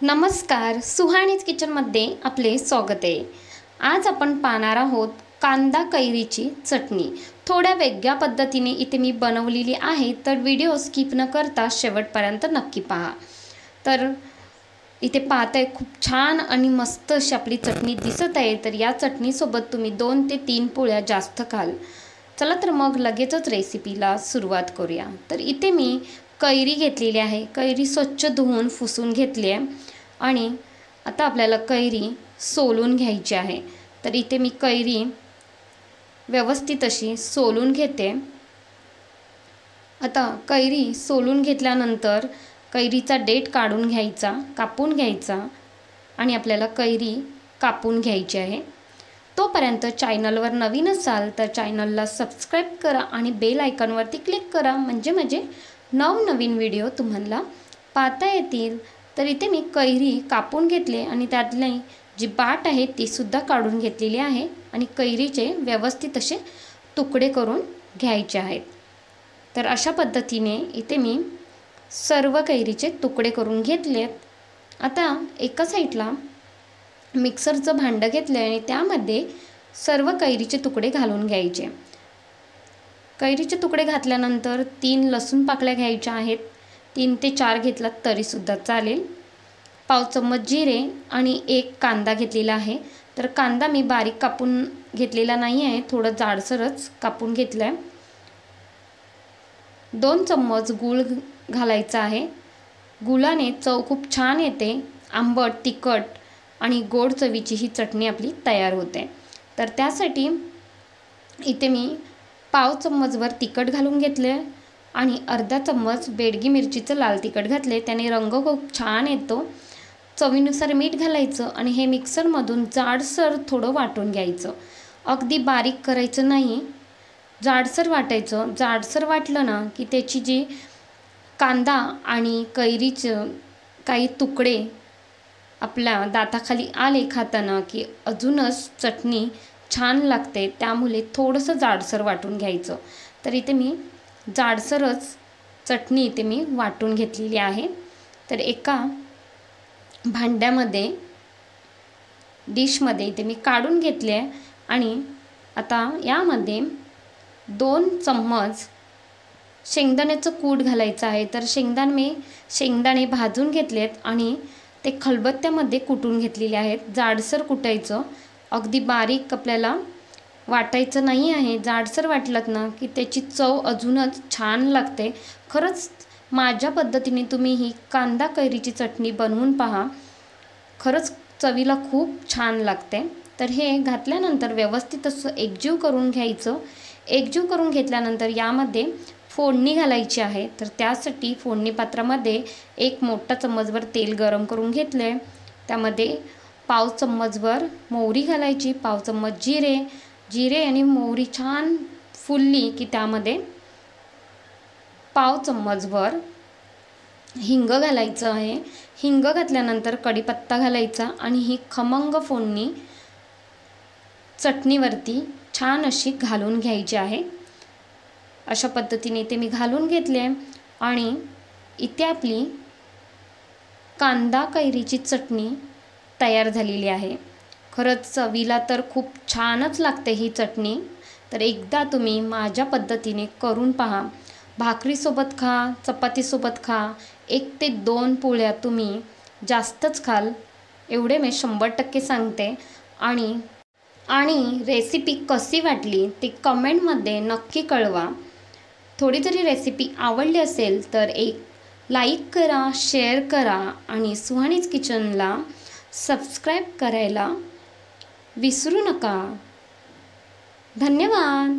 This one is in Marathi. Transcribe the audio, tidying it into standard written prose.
नमस्कार, सुहाणीज किचनमध्ये आपले स्वागत आहे। आज आपण पाहणार आहोत कांदा कैरीची चटणी। थोड्या वेगळ्या पद्धतीने इथे मी बनवलेली आहे, तर व्हिडिओ स्किप न करता शेवटपर्यंत नक्की पहा। तर इथे पाहताय खूप छान आणि मस्त अशी आपली चटणी दिसत आहे। तर या चटणीसोबत तुम्ही 2 ते 3 पोळ्या जास्त खाल। चला तर मग लगेचच रेसिपीला सुरुवात करूया। तर इथे मी कैरी घेतलेली आहे। कैरी स्वच्छ धुवून पुसून घेतली आहे आणि आता आपल्याला कैरी सोलून घ्यायची आहे। तर इथे मी कैरी व्यवस्थित अशी सोलून घेते। आता कैरी सोलून घेतल्यानंतर कैरीचा देठ काढून घ्यायचा, कापून घ्यायचा आणि आपल्याला कैरी कापून घ्यायची आहे। तोपर्यंत चॅनलवर नवीन असाल तर चॅनलला सबस्क्राइब करा आणि बेल आयकॉनवरती क्लिक करा, म्हणजे नवनवीन व्हिडिओ तुम्हाला पाहता येतील। तर इथे मी कैरी कापून घेतले आणि त्यातले जी बाट आहे ती सुद्धा काढून घेतलेली आहे आणि कैरीचे व्यवस्थित असे तुकडे करून घ्यायचे आहेत। तर अशा पद्धतीने इथे मी सर्व कैरीचे तुकडे करून घेतलेत। आता एका साईडला मिक्सरचं भांडं घेतलं आणि त्यामध्ये सर्व कैरीचे तुकडे घालून घ्यायचे। कैरीचे तुकडे घातल्यानंतर 3 लसूण पाकळ्या घ्यायच्या आहेत। 3 ते 4 घेतलात तरी सुद्धा चालेल। पाव चम्मच जिरे आणि 1 कांदा घेतलेला आहे। तर कांदा मी बारीक कापून घेतलेला नाही आहे, थोडं जाडसरच कापून घेतलं आहे। 2 चम्मच गूळ घालायचा आहे। गुळाने चव खूप छान येते। आंबट, तिखट आणि गोड चवीची ही चटणी आपली तयार होते। तर त्यासाठी इथे मी पाव चम्मचभर तिखट घालून घेतले आणि अर्धा चम्मच बेडगी मिरचीचं लाल तिखट घातले, त्याने रंग खूप छान येतो। चवीनुसार मीठ घालायचं आणि हे मिक्सरमधून जाडसर थोडं वाटून घ्यायचं। अगदी बारीक करायचं नाही, जाडसर वाटायचं। जाडसर वाटलं ना की त्याची जी कांदा आणि कैरीचं काही तुकडे आपल्या दाताखाली आले खाताना की अजूनच चटणी छान लागते, त्यामुळे थोडंसं जाडसर वाटून घ्यायचं। तर इथे मी जाडसरच चटणी इथे मी वाटून घेतलेली आहे। तर एका भांड्यामध्ये डिशमध्ये इथे मी काढून घेतले आहे आणि आता यामध्ये 2 चम्मच शेंगदाण्याचं कूट घालायचं आहे। तर शेंगदाणे भाजून घेतलेत आणि ते खलबत्त्यामध्ये कुटून घेतलेले आहेत। जाडसर कुटायचं, अगदी बारीक आपल्याला वाटायचं नाही आहे। जाडसर वाटलं ना की त्याची चव अजूनच छान लागते। खरंच माझ्या पद्धतीने तुम्ही ही कांदा कैरीची चटणी बनवून पहा, खरंच चवीला खूप छान लागते। तर हे घातल्यानंतर व्यवस्थित असं एकजीव करून घ्यायचं। एकजीव करून घेतल्यानंतर यामध्ये फोडणी घालायची आहे। तर त्यासाठी फोडणी पात्रामध्ये 1 मोठा चम्मचभर तेल गरम करून घेतले। त्यामध्ये पाव चम्मचभर मोहरी घालायची, पाव चम्मच जिरे आणि मोहरी छान फुलली की त्यामध्ये पाव चम्मचभर हिंग घालायचं आहे। हिंग घातल्यानंतर कढीपत्ता घालायचा आणि ही खमंग फोडणी चटणीवरती छान अशी घालून घ्यायची आहे। अशा पद्धतीने इथे मी घालून घेतले आणि इथे आपली कांदा कैरीची चटणी तयार झालेली आहे। खरंच चवीला तर खूप छानच लागते ही चटणी। तर एकदा तुम्ही माझ्या पद्धतीने करून पहा। भाकरीसोबत खा, चपातीसोबत खा, 1 ते 2 पोळ्या तुम्ही जास्तच खाल, एवढे मी 100% सांगते। आणि रेसिपी कशी वाटली ते कमेंटमध्ये नक्की कळवा। थोडी जरी रेसिपी आवडली असेल तर एक लाईक करा, शेअर करा आणि सुहाणीज किचनला सबस्क्राइब करायला विसरू नका। धन्यवाद।